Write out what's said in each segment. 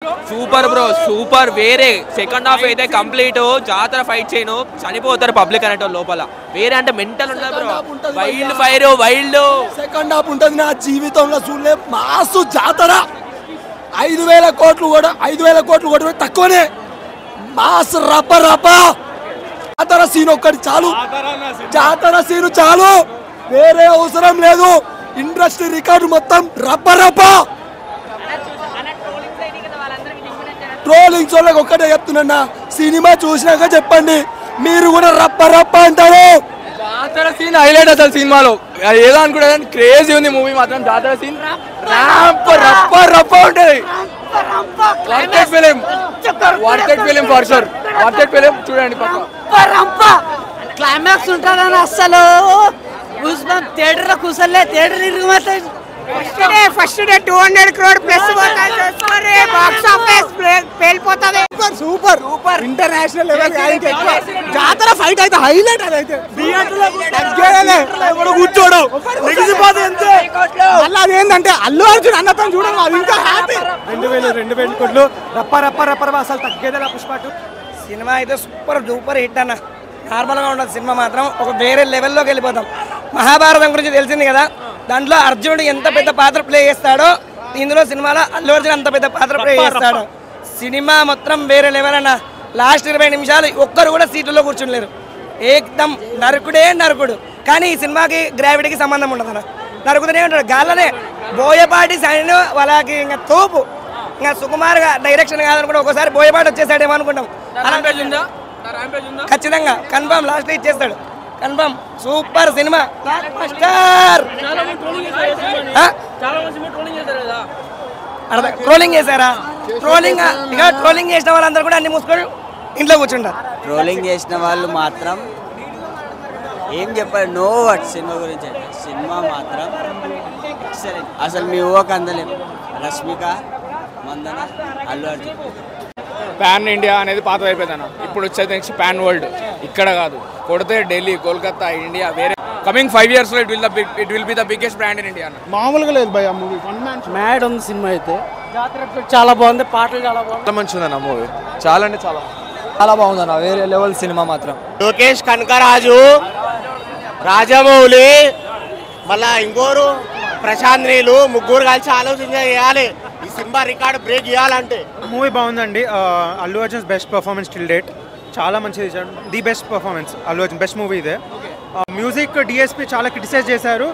super bro super వేరే second half అయితే complete జాతర ఫైట్ చేయను చనిపోతారు పబ్లిక్ అనేటోళ్ళు లోపల వేరే అంటే మెంటల్ ఉండదు bro wild fire wild second half ఉంటుంది నా జీవితంలో చూడలే మాసు జాతర 5,000 కోట్లు కూడా 5,000 కోట్లు కూడా తక్కువనే మాస్ రప్ప రప్ప జాతర సీన్ ఒక్కటి చాలు జాతర సీన్ చాలు వేరే అవసరం లేదు ఇండస్ట్రీ రికార్డు మొత్తం రప్ప రప్ప ట్రోలింగ్స్ వాళ్ళకి ఒక్కటే చెప్తున్నా సినిమా చూసినాక చెప్పండి మీరు కూడా రప్ప రప్ప అంటారు జాతర సీన్ హైలైట్ అసలు సినిమాలో ఏదో అనుకుంటా క్రేజీ ఉంది మూవీ మాత్రం జాతర సీన్ రప్ప రప్ప ఉంటది worth it film for sure worth it film చూడండి క్లైమాక్స్ ఉంటుందని అసలు థియేటర్ లో కూర్చోలే థియేటర్ ఇరుగు first day 200 crore plus box office పేలిపోతుంది సూపర్ సూపర్ ఇంటర్నేషనల్ లెవెల్ జాతర ఫైట్ అయితే హైలైట్ అదైతే కూర్చోడు మళ్ళీ అదేంటంటే అల్లు అర్జున్ అన్నతో చూడడం అది ఇంకా హ్యాపీ 2,000 కోట్లు రప్ప రప్ప రప్ప అసలు తగ్గేదా పుష్ప సినిమా అయితే సూపర్ డూపర్ హిట్ అన్న నార్మల్గా ఉండదు సినిమా మాత్రం ఒక వేరే లెవెల్లోకి వెళ్ళిపోతాం మహాభారతం గురించి తెలిసింది కదా దాంట్లో అర్జునుడు ఎంత పెద్ద పాత్ర ప్లే చేస్తాడో ఇందులో సినిమాలో అల్లు అర్జున్ అంత పెద్ద పాత్ర ప్లే చేస్తాడు సినిమా మొత్తం వేరే లెవెల్ అన్న లాస్ట్ 20 నిమిషాలు ఒక్కరు కూడా సీట్లలో కూర్చుండలేరు ఏకదం నరకుడే నరకుడు కానీ ఈ సినిమాకి గ్రావిటీకి సంబంధం ఉండదు అన్న నరుకుతూనే ఉంటాడు గాల్లనే బోయపాటి సైన్ వాళ్ళకి ఇంకా తోపు ఇంకా సుకుమార్గా డైరెక్షన్ కాదనుకుంటే ఒకసారి బోయపాటి వచ్చేసాడేమో అనుకుంటాం ఖచ్చితంగా కన్ఫర్మ్ లాస్ట్ ఇచ్చేస్తాడు కన్ఫర్మ్ సూపర్ సినిమా ట్రోలింగ్ చేశారా ట్రోలింగ్ చేసిన వాళ్ళందరూ కూడా అన్ని మూసుకొని ఇంట్లో కూర్చుంటారు ట్రోలింగ్ చేసిన వాళ్ళు మాత్రం ఏం చెప్పారు నో వర్డ్ సినిమా గురించి అయితే సినిమా మాత్రం ఎక్సలెంట్ అసలు మీ ఊహకు అందలేము రష్మిక మందన అల్లు అర్జున్ పాన్ ఇండియా అనేది పాత అయిపోయిందన్న ఇప్పుడు వచ్చేది నెక్స్ట్ పాన్ వరల్డ్ ఇక్కడ కాదు కొడితే ఢిల్లీ కోల్కతా ఇండియా వేరే కమింగ్ 5 years లో it will be the biggest brand in India మామూలుగా లేదు భయ మూవీ మ్యాడ్ ఉంది సినిమా అయితే జాతర చాలా బాగుంది పాటలు చాలా బాగుంది మంచిగా ఉందన్న మూవీ చాలా అంటే చాలా బాగుందన్న వేరే లెవెల్ సినిమా మాత్రం లోకేష్ కనకరాజు రాజమౌళి మళ్ళా ఇంకోరు ప్రశాంత్ నీళ్ళు ముగ్గురు కలిసి ఆలోచన చేయాలి ఈ సినిమా రికార్డు బ్రేక్ చేయాలంటే మూవీ బాగుందండి Allu Arjun best performance till date చాలా మంచిది ఇచ్చాడు the best performance Allu Arjun best movie ఇదే మ్యూజిక్ డిఎస్పి చాలా క్రిటిసైజ్ చేశారు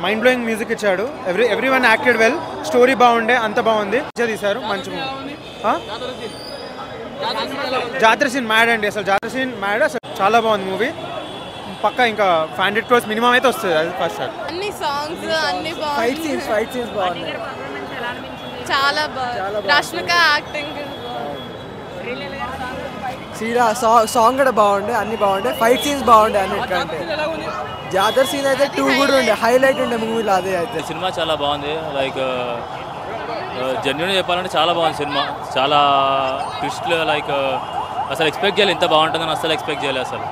మైండ్ బ్లోయింగ్ మ్యూజిక్ ఇచ్చాడు every one acted well story బాగుండే అంత బాగుంది తీశారు మంచి మూవీ జాతర సీన్ మ్యాడ్ అండి అసలు జాతర సీన్ మ్యాడ్ అసలు చాలా బాగుంది మూవీ పక్కా ఇంకా 500 crores మినిమం అయితే వస్తుంది అది ఫస్ట్ అన్ని సాంగ్స్ అన్ని బాగుంది ఫైట్ సీన్స్ బాగున్నాయి చాలా బాగుంది రష్మిక యాక్టింగ్ సాంగ్ కూడా బాగుండే అన్ని బాగుండే ఫైట్ సీన్స్ బాగుండే అన్నిటికంటే జాతర సీన్ అయితే 2 కూడా ఉండే హైలైట్ ఉండే మూవీలో అదే అయితే సినిమా చాలా బాగుంది లైక్ జెన్యున్ చెప్పాలంటే చాలా బాగుంది సినిమా చాలా ట్విస్ట్లు లైక్ అసలు ఎక్స్పెక్ట్ చేయాలి ఇంత బాగుంటుందని అసలు ఎక్స్పెక్ట్ చేయాలి అసలు